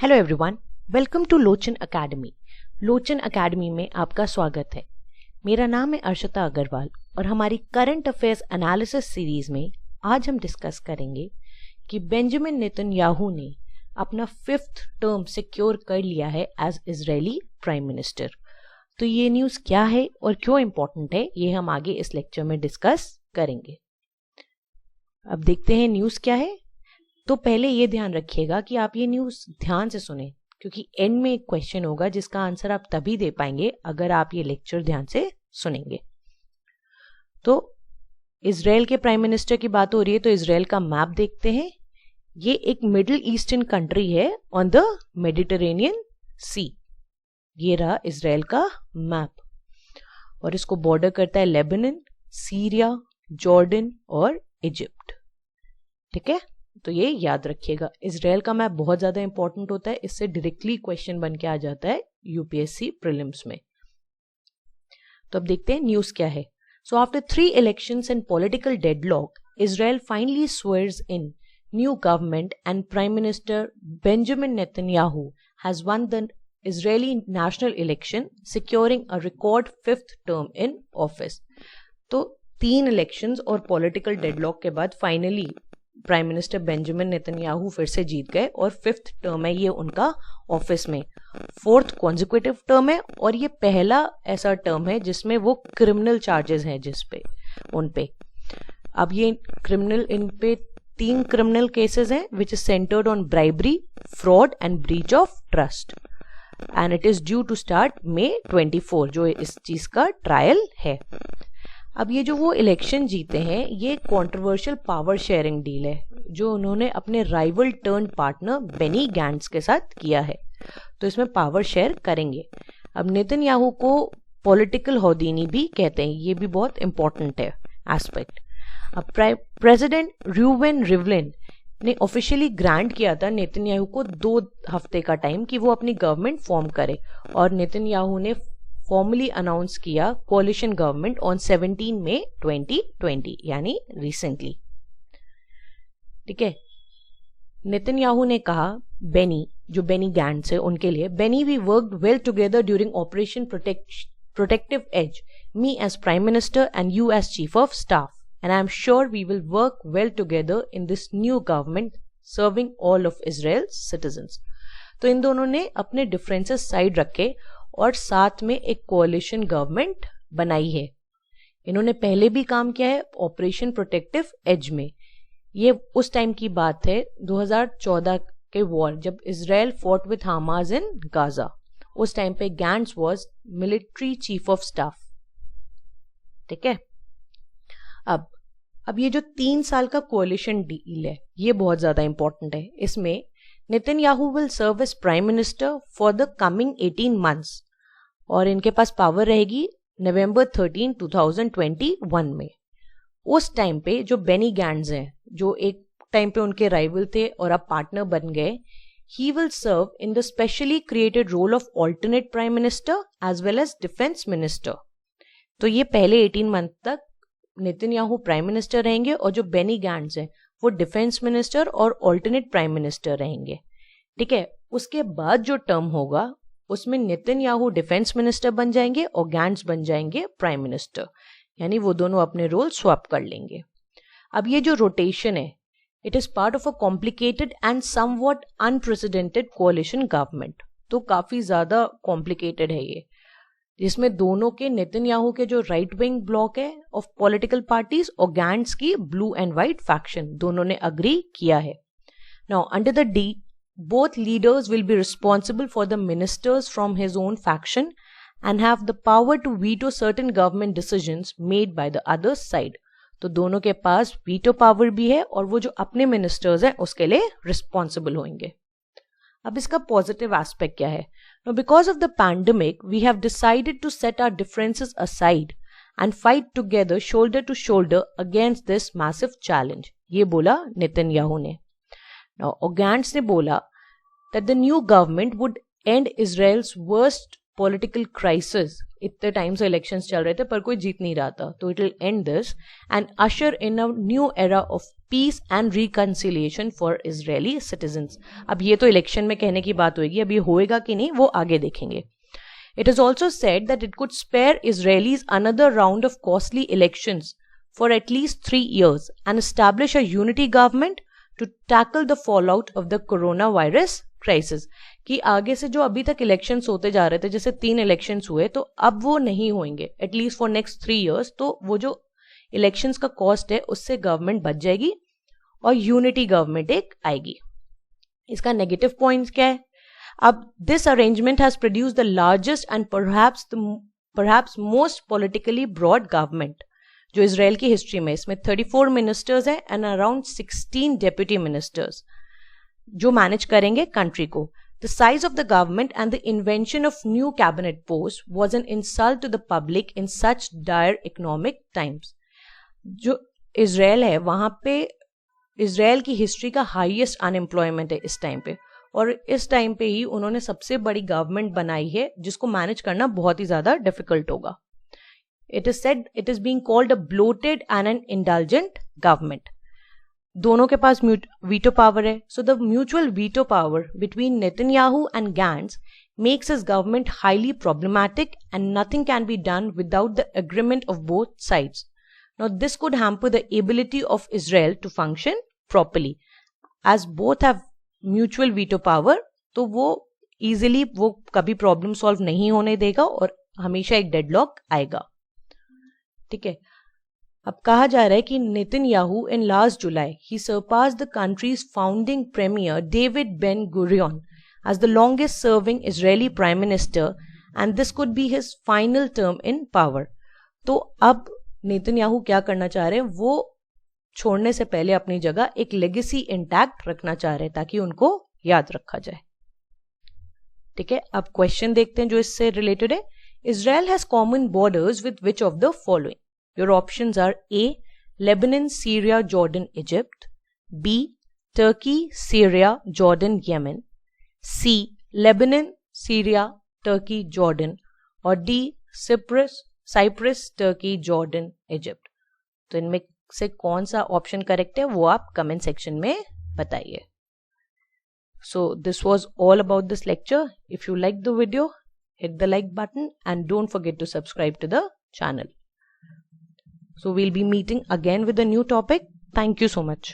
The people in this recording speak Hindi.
Hello everyone, welcome to Lochan Academy. Lochan Academy में आपका स्वागत है। मेरा नाम है अर्शिता अग्रवाल और हमारी करंट अफेयर्स एनालिसिस सीरीज में आज हम डिस्कस करेंगे कि बेंजामिन नेतन्याहू ने अपना 5th टर्म सिक्योर कर लिया है एज इजरायली प्राइम मिनिस्टर। तो ये न्यूज़ क्या है और क्यों इम्पोर्टेंट है, ये हम आगे इस लेक्चर में डिस्कस करेंगे। अब देखते हैं न्यूज़ क्या है। तो पहले ये ध्यान रखिएगा कि आप ये न्यूज़ ध्यान से सुने, क्योंकि एंड में एक क्वेश्चन होगा जिसका आंसर आप तभी दे पाएंगे अगर आप ये लेक्चर ध्यान से सुनेंगे। तो इजराइल के प्राइम मिनिस्टर की बात हो रही है, तो इजराइल का मैप देखते हैं। ये एक मिडिल ईस्टर्न कंट्री है ऑन द मेडिटेरेनियन सी। ये रहा इजराइल का मैप और इसको बॉर्डर करता है लेबनान, सीरिया, जॉर्डन और इजिप्ट। ठीक है, तो ये याद रखिएगा। इजराइल का मैप बहुत ज्यादा इंपॉर्टेंट होता है, इससे डायरेक्टली क्वेश्चन बन के आ जाता है यूपीएससी प्रीलिम्स में। तो अब देखते हैं न्यूज़ क्या है। So after 3 elections and political deadlock, Israel finally swears in new government and prime minister Benjamin Netanyahu has one the Israeli national election, securing a record 5th term in office. तो 3 इलेक्शंस और पॉलिटिकल डेडलॉक के बाद finally prime minister Benjamin Netanyahu फिर से जीत गए और 5th टर्म है ये उनका ऑफिस में। 4th कॉन्जिक्यूटिव टर्म है और ये पहला ऐसा टर्म है जिसमें वो क्रिमिनल चार्जेस हैं उन पे। अब ये क्रिमिनल, इन पे 3 क्रिमिनल केसेस हैं which is centred on bribery, fraud and breach of trust, and it is due to start May 24 जो इस चीज का ट्रायल है। अब ये जो वो इलेक्शन जीते हैं ये कंट्रोवर्शियल पावर शेयरिंग डील है जो उन्होंने अपने rival turn partner Benny Gantz के साथ किया है। तो इसमें पावर शेयर करेंगे। अब नेतन्याहू को पॉलिटिकल हौदीनी भी कहते हैं, ये भी बहुत इंपॉर्टेंट है एस्पेक्ट। अब प्रेसिडेंट रूवेन रिवलिन ने ऑफिशियली ग्रांट किया था नेतन्याहू को 2 हफ्ते का टाइम कि वो अपनी गवर्नमेंट फॉर्म करे, और नेतन्याहू ने फॉर्मली अनाउंस किया कोalition गवर्नमेंट ऑन 17 May 2020 यानी रिसेंटली। ठीक है, नेतन्याहू ने कहा बेनी गैंट्स है उनके लिए, Benny we worked well together during Operation Protective Edge, me as prime minister and you as chief of staff, and I am sure we will work well together in this new government serving all of Israel's citizens. तो इन दोनों ने अपने डिफरेंसेस साइड रखे और साथ में एक कोalition गवर्नमेंट बनाई है। इन्होंने पहले भी काम किया है ऑपरेशन प्रोटेक्टिव एज में। ये उस टाइम की बात है 2014 के वॉर, जब Israel fought with Hamas in Gaza. उस टाइम पे Gantz was military chief of staff. ठीक है, अब ये जो 3 साल का कोalition डील है ये बहुत ज्यादा इंपॉर्टेंट है। इसमें Netanyahu will serve as prime minister for the coming 18 months और इनके पास पावर रहेगी November 13, 2021 में। उस टाइम पे जो बेनी गैंट्स हैं, जो एक टाइम पे उनके राइवल थे और अब पार्टनर बन गए, he will serve in the specially created role of alternate prime minister as well as defence minister. तो ये पहले 18 मंथ तक नेतन्याहू प्राइम मिनिस्टर रहेंगे और जो बेनी गैंट्स हैं वो डिफेंस मिनिस्टर और ऑल्टरनेट प्राइम मिनिस्टर रहेंगे। ठीक है, उसके बाद जो टर्म होगा उसमें नेतन्याहू डिफेंस मिनिस्टर बन जाएंगे और गैंट्स बन जाएंगे प्राइम मिनिस्टर, यानी वो दोनों अपने रोल स्वैप कर लेंगे। अब ये जो रोटेशन है it is part of a complicated and somewhat unprecedented कोalition government. तो काफी ज्यादा कॉम्प्लिकेटेड है ये, जिसमें दोनों के नेतन्याहू के जो राइट विंग ब्लॉक है ऑफ पॉलिटिकल पार्टीज और गैंट्स की ब्लू एंड व्हाइट फैक्शन, दोनों ने अग्री किया है। Now under the D both leaders will be responsible for the ministers from his own faction and have the power to veto certain government decisions made by the other side. तो दोनों के पास वीटो पावर भी है और वो जो अपने मिनिस्टर्स हैं उसके लिए रिस्पॉन्सिबल होंगे। अब इसका पॉजिटिव एस्पेक्ट क्या है? Now, because of the pandemic, we have decided to set our differences aside and fight together shoulder to shoulder against this massive challenge. ये बोला नेतन्याहू ने। Now, गैंट्स ने बोला that the new government would end Israel's worst political crisis, इतने टाइम से इलेक्शंस चल रहे थे पर कोई जीत नहीं रहा था, तो it will end this and usher in a new era of peace and reconciliation for Israeli citizens. अब ये तो इलेक्शन में कहने की बात होगी, अब ये होएगा कि नहीं वो आगे देखेंगे। It is also said that it could spare Israelis another round of costly elections for at least 3 years and establish a unity government to tackle the fallout of the coronavirus crisis. कि आगे से जो अभी तक इलेक्शंस होते जा रहे थे, जैसे 3 इलेक्शंस हुए, तो अब वो नहीं होंगे एटलीस्ट फॉर नेक्स्ट 3 years। तो वो जो इलेक्शंस का कॉस्ट है उससे गवर्नमेंट बच जाएगी और यूनिटी गवर्नमेंट एक आएगी। इसका नेगेटिव पॉइंट्स क्या है? अब this arrangement has produced the largest and perhaps most politically broad government जो इजराइल की हिस्ट्री में। इसमें 34 मिनिस्टर्स हैं एंड अराउंड 16 डेप्यूटी मिनिस्टर्स जो मैनेज करेंगे कंट्री को। The size of the government and the invention of new cabinet posts was an insult to the public in such dire economic times। जो इजराइल है वहां पे इजराइल की हिस्ट्री का हाईएस्ट अनएम्प्लॉयमेंट है इस टाइम पे, और इस टाइम पे ही उन्होंने सबसे बड़ी गवर्नमेंट बनाई है जिसको मैनेज करना बहुत ही ज्यादा डिफिकल्ट होगा। It is said it is being called a bloated and an indulgent government. दोनों के पास वीटो पावर है, so the mutual veto power between Netanyahu and Gantz makes his government highly problematic and nothing can be done without the agreement of both sides. Now this could hamper the ability of Israel to function properly as both have mutual veto power. तो वो इजीली वो कभी प्रॉब्लम सॉल्व नहीं होने देगा और हमेशा एक डेडलॉक आएगा। ठीक है, अब कहा जा रहा है कि Netanyahu in last July he surpassed the country's founding premier David Ben Gurion as the longest serving Israeli prime minister and this could be his final term in power. तो अब नेतन्याहू क्या करना चाह रहे हैं, वो छोड़ने से पहले अपनी जगह एक लेगेसी इंटैक्ट रखना चाह रहे हैं ताकि उनको याद रखा जाए। ठीक है, अब क्वेश्चन देखते हैं जो इससे रिलेटेड है। Israel has common borders with which of the following? Your options are A Lebanon, Syria, Jordan, Egypt, B Turkey, Syria, Jordan, Yemen, C Lebanon, Syria, Turkey, Jordan, और D Cyprus, Turkey, Jordan, Egypt. तो इनमें से कौन सा ऑप्शन करेक्ट है वो आप कमेंट सेक्शन में बताइए। So this was all about this lecture. If you like the video, hit the like button and don't forget to subscribe to the channel. So we'll be meeting again with a new topic. Thank you so much.